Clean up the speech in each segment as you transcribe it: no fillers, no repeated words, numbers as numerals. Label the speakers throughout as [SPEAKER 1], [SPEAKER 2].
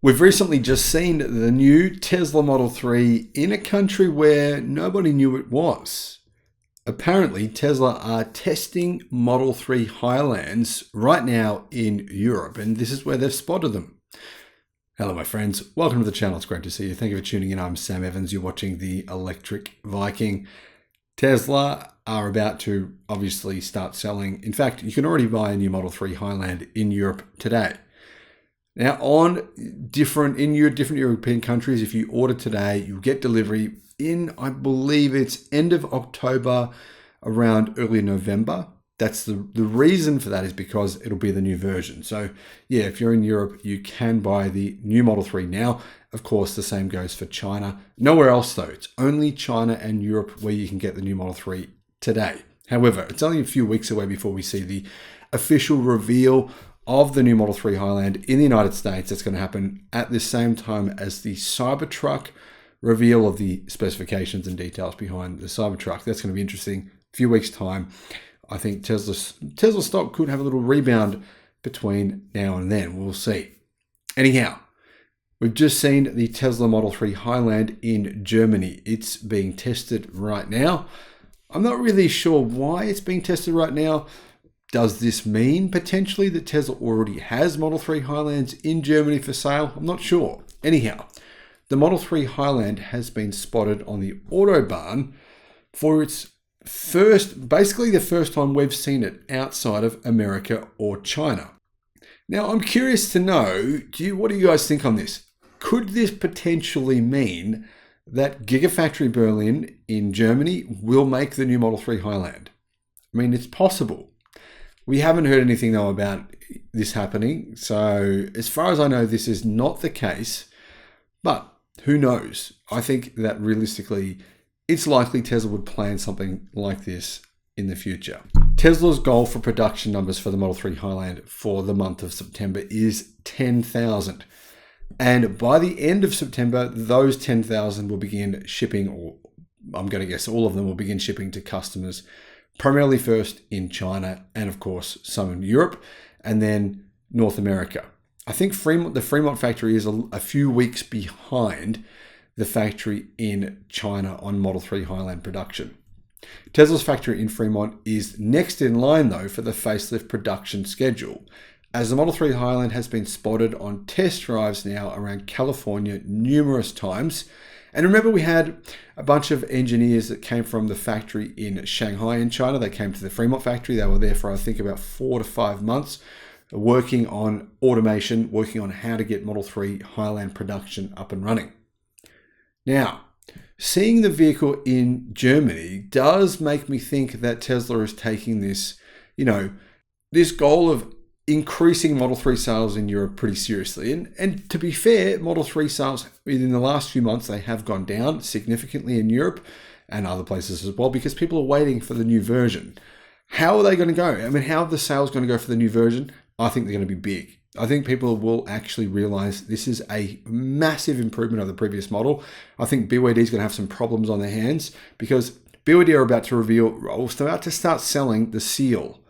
[SPEAKER 1] We've recently just seen the new Tesla Model 3 in a country where nobody knew it was. Apparently, Tesla are testing Model 3 Highlands right now in Europe, and this is where they've spotted them. Hello, my friends. Welcome to the channel. It's great to see you. Thank you for tuning in. I'm Sam Evans. You're watching the Electric Viking. Tesla are about to obviously start selling. In fact, you can already buy a new Model 3 Highland in Europe today. Now, in different European countries, if you order today, you'll get delivery in, I believe it's end of October, around early November. That's the reason for that is because it'll be the new version. So yeah, if you're in Europe, you can buy the new Model 3 now. Of course, the same goes for China. Nowhere else though. It's only China and Europe where you can get the new Model 3 today. However, it's only a few weeks away before we see the official reveal of the new Model 3 Highland in the United States. That's going to happen at the same time as the Cybertruck reveal of the specifications and details behind the Cybertruck. That's going to be interesting. A few weeks' time. I think Tesla stock could have a little rebound between now and then. We'll see. Anyhow, we've just seen the Tesla Model 3 Highland in Germany. It's being tested right now. I'm not really sure why it's being tested right now. Does this mean potentially that Tesla already has Model 3 Highlands in Germany for sale? I'm not sure. Anyhow, the Model 3 Highland has been spotted on the Autobahn for its basically the first time we've seen it outside of America or China. Now, I'm curious to know, what do you guys think on this? Could this potentially mean that Gigafactory Berlin in Germany will make the new Model 3 Highland? I mean, it's possible. We haven't heard anything though about this happening. So as far as I know, this is not the case, but who knows? I think that realistically, it's likely Tesla would plan something like this in the future. Tesla's goal for production numbers for the Model 3 Highland for the month of September is 10,000. And by the end of September, those 10,000 will begin shipping, or I'm going to guess all of them will begin shipping to customers, primarily first in China and of course some in Europe and then North America. I think the Fremont factory is a few weeks behind the factory in China on Model 3 Highland production. Tesla's factory in Fremont is next in line though for the facelift production schedule, as the Model 3 Highland has been spotted on test drives now around California numerous times. And remember, we had a bunch of engineers that came from the factory in Shanghai in China. They came to the Fremont factory. They were there for, I think, about 4 to 5 months, working on automation, working on how to get Model 3 Highland production up and running. Now, seeing the vehicle in Germany does make me think that Tesla is taking this, this goal of increasing Model 3 sales in Europe pretty seriously. And to be fair, Model 3 sales within the last few months, they have gone down significantly in Europe and other places as well because people are waiting for the new version. How are they going to go? I mean, how are the sales going to go for the new version? I think they're going to be big. I think people will actually realize this is a massive improvement of the previous model. I think BYD is going to have some problems on their hands because BYD are about to start selling the Seal.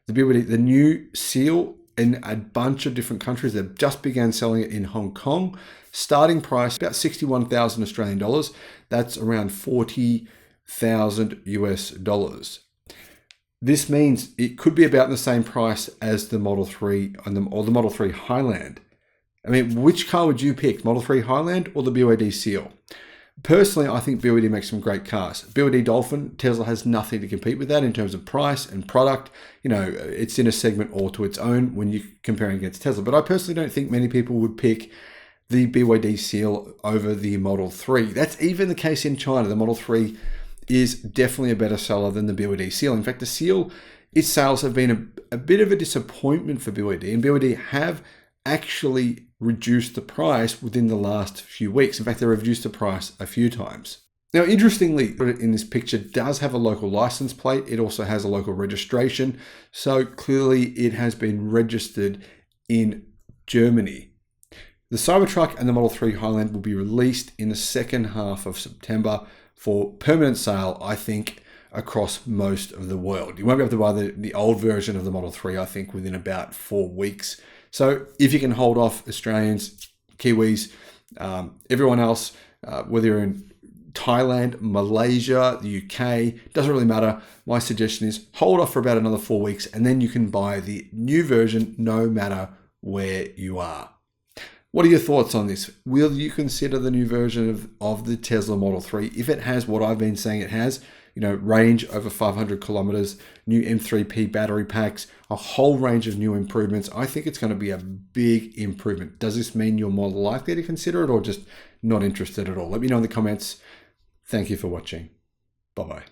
[SPEAKER 1] The new Seal in a bunch of different countries. They've just began selling it in Hong Kong. Starting price about 61,000 Australian dollars. That's around 40,000 US dollars. This means it could be about the same price as the Model 3 or the Model 3 Highland. I mean, which car would you pick, Model 3 Highland or the BYD Seal? Personally, I think BYD makes some great cars. BYD Dolphin, Tesla has nothing to compete with that in terms of price and product. It's in a segment all to its own when you're comparing against Tesla. But I personally don't think many people would pick the BYD Seal over the Model 3. That's even the case in China. The Model 3 is definitely a better seller than the BYD Seal. In fact, the Seal, its sales have been a bit of a disappointment for BYD, and BYD have actually reduced the price within the last few weeks. In fact, they reduced the price a few times. Now, interestingly, in this picture does have a local license plate. It also has a local registration. So clearly it has been registered in Germany. The Cybertruck and the Model 3 Highland will be released in the second half of September for permanent sale, I think, across most of the world. You won't be able to buy the old version of the Model 3, I think, within about 4 weeks. So if you can hold off, Australians, Kiwis, everyone else, whether you're in Thailand, Malaysia, the UK, doesn't really matter. My suggestion is hold off for about another 4 weeks and then you can buy the new version no matter where you are. What are your thoughts on this? Will you consider the new version of the Tesla Model 3 if it has what I've been saying it has? You know, range over 500 kilometers, new M3P battery packs, a whole range of new improvements. I think it's going to be a big improvement. Does this mean you're more likely to consider it or just not interested at all? Let me know in the comments. Thank you for watching. Bye-bye.